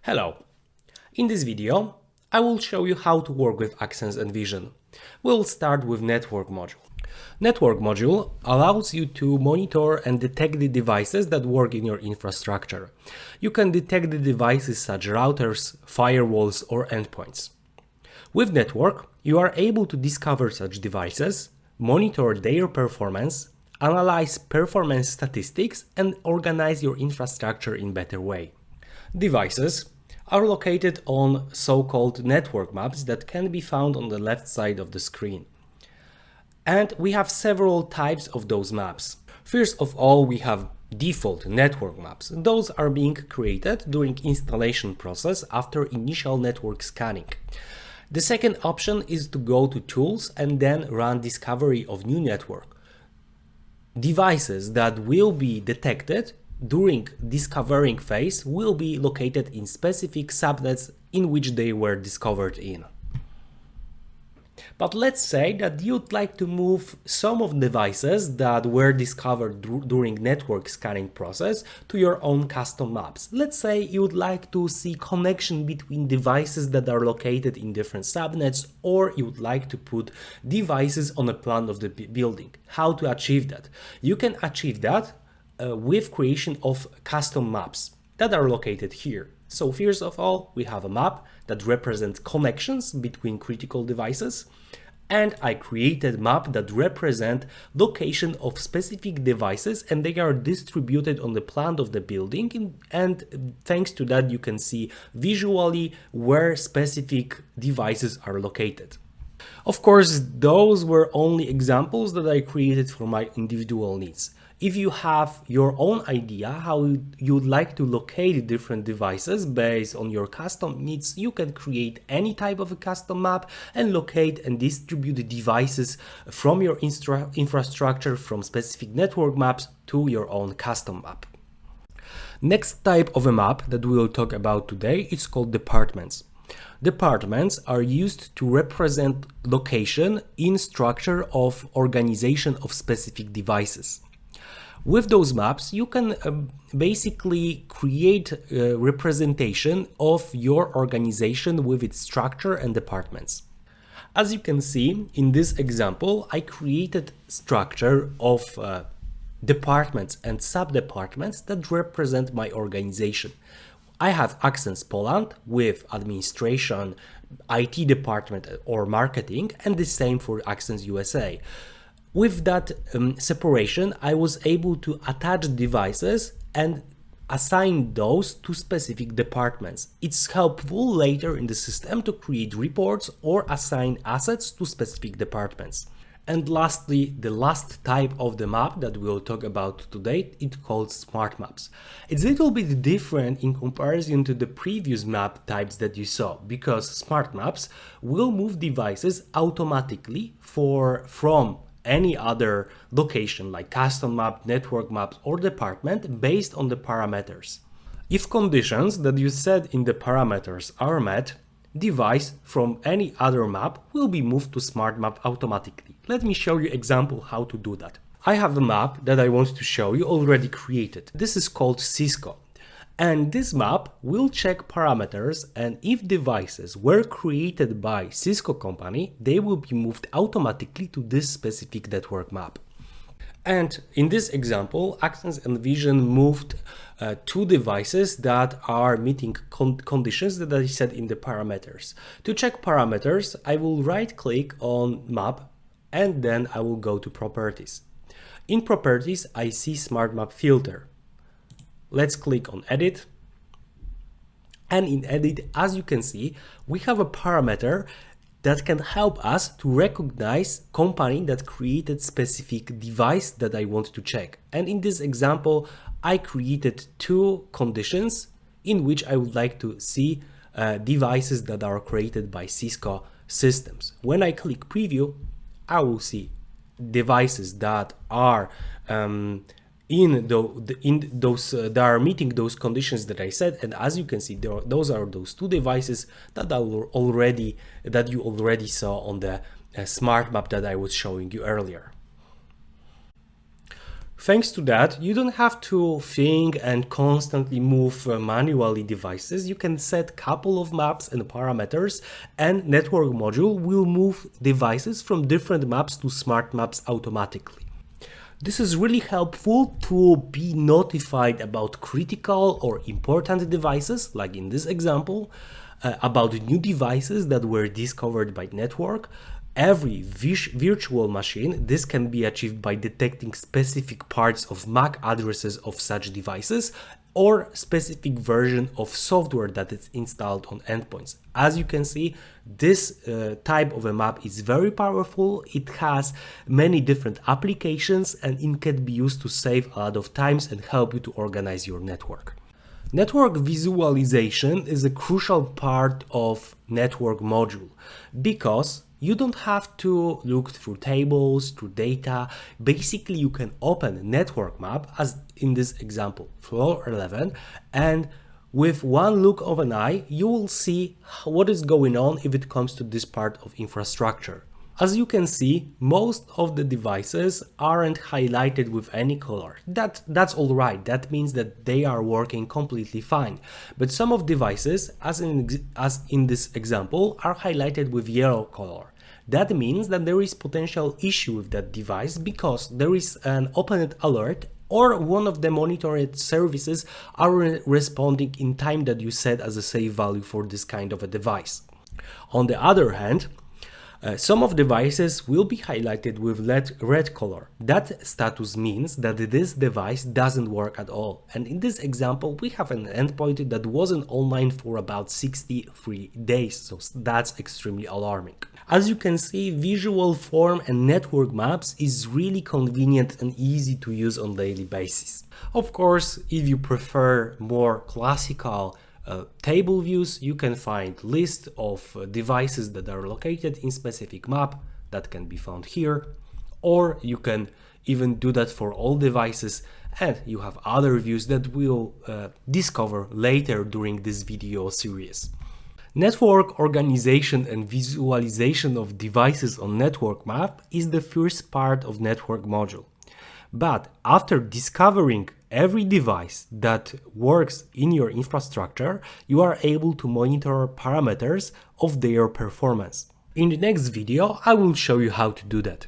Hello! In this video, I will show you how to work with AXENCE nVISION. We'll start with Network module. Network module allows you to monitor and detect the devices that work in your infrastructure. You can detect the devices such as routers, firewalls, or endpoints. With Network, you are able to discover such devices, monitor their performance, analyze performance statistics, and organize your infrastructure in a better way. Devices are located on so-called network maps that can be found on the left side of the screen. And we have several types of those maps. First of all, we have default network maps. Those are being created during installation process after initial network scanning. The second option is to go to Tools and then run discovery of new network. Devices that will be detected during discovering phase will be located in specific subnets in which they were discovered in. But let's say that you'd like to move some of the devices that were discovered during network scanning process to your own custom maps. Let's say you'd like to see connection between devices that are located in different subnets, or you'd like to put devices on a plan of the building. How to achieve that? You can achieve that with creation of custom maps that are located here. So first of all, we have a map that represents connections between critical devices, and I created a map that represents location of specific devices, and they are distributed on the plan of the building, and thanks to that you can see visually where specific devices are located. Of course, those were only examples that I created for my individual needs. If you have your own idea how you'd like to locate different devices based on your custom needs, you can create any type of a custom map and locate and distribute the devices from your infrastructure from specific network maps to your own custom map. Next type of a map that we will talk about today is called departments. Departments are used to represent location in structure of organization of specific devices. With those maps, you can basically create a representation of your organization with its structure and departments. As you can see in this example, I created structure of departments and sub-departments that represent my organization. I have AXENCE Poland with administration, IT department or marketing, and the same for AXENCE USA. With that separation, I was able to attach devices and assign those to specific departments. It's helpful later in the system to create reports or assign assets to specific departments. And lastly, the last type of the map that we'll talk about today, it's called smart maps. It's a little bit different in comparison to the previous map types that you saw, because smart maps will move devices automatically from any other location like custom map, network maps, or department based on the parameters. If conditions that you set in the parameters are met, device from any other map will be moved to smart map automatically. Let me show you example how to do that. I have a map that I want to show you already created. This is called Cisco. And this map will check parameters, and if devices were created by Cisco company, they will be moved automatically to this specific network map. And in this example, AXENCE nVISION moved two devices that are meeting conditions that I set in the parameters. To check parameters, I will right click on map and then I will go to properties. In properties, I see smart map filter. Let's click on edit. And in edit, as you can see, we have a parameter that can help us to recognize company that created specific device that I want to check. And in this example, I created two conditions in which I would like to see devices that are created by Cisco systems. When I click preview, I will see devices that are that are meeting those conditions that I said, and as you can see, those are those two devices that you already saw on the smart map that I was showing you earlier. Thanks to that, you don't have to think and constantly move manually devices. You can set a couple of maps and parameters, and network module will move devices from different maps to smart maps automatically. This is really helpful to be notified about critical or important devices, like in this example, about new devices that were discovered by network. Every virtual machine, this can be achieved by detecting specific parts of MAC addresses of such devices or specific version of software that is installed on endpoints. As you can see, this type of a map is very powerful. It has many different applications and it can be used to save a lot of times and help you to organize your network. Network visualization is a crucial part of network module because you don't have to look through tables, through data. Basically, you can open network map, as in this example, floor 11, and with one look of an eye, you will see what is going on if it comes to this part of infrastructure. As you can see, most of the devices aren't highlighted with any color. That's all right. That means that they are working completely fine. But some of devices, as in this example, are highlighted with yellow color. That means that there is potential issue with that device because there is an opened alert or one of the monitored services are responding in time that you set as a safe value for this kind of a device. On the other hand, some of devices will be highlighted with red color. That status means that this device doesn't work at all. And in this example, we have an endpoint that wasn't online for about 63 days, so that's extremely alarming. As you can see, visual form and network maps is really convenient and easy to use on a daily basis. Of course, if you prefer more classical table views, you can find list of devices that are located in specific map that can be found here, or you can even do that for all devices, and you have other views that we'll discover later during this video series. Network organization and visualization of devices on network map is the first part of network module. But after discovering every device that works in your infrastructure, you are able to monitor parameters of their performance. In the next video, I will show you how to do that.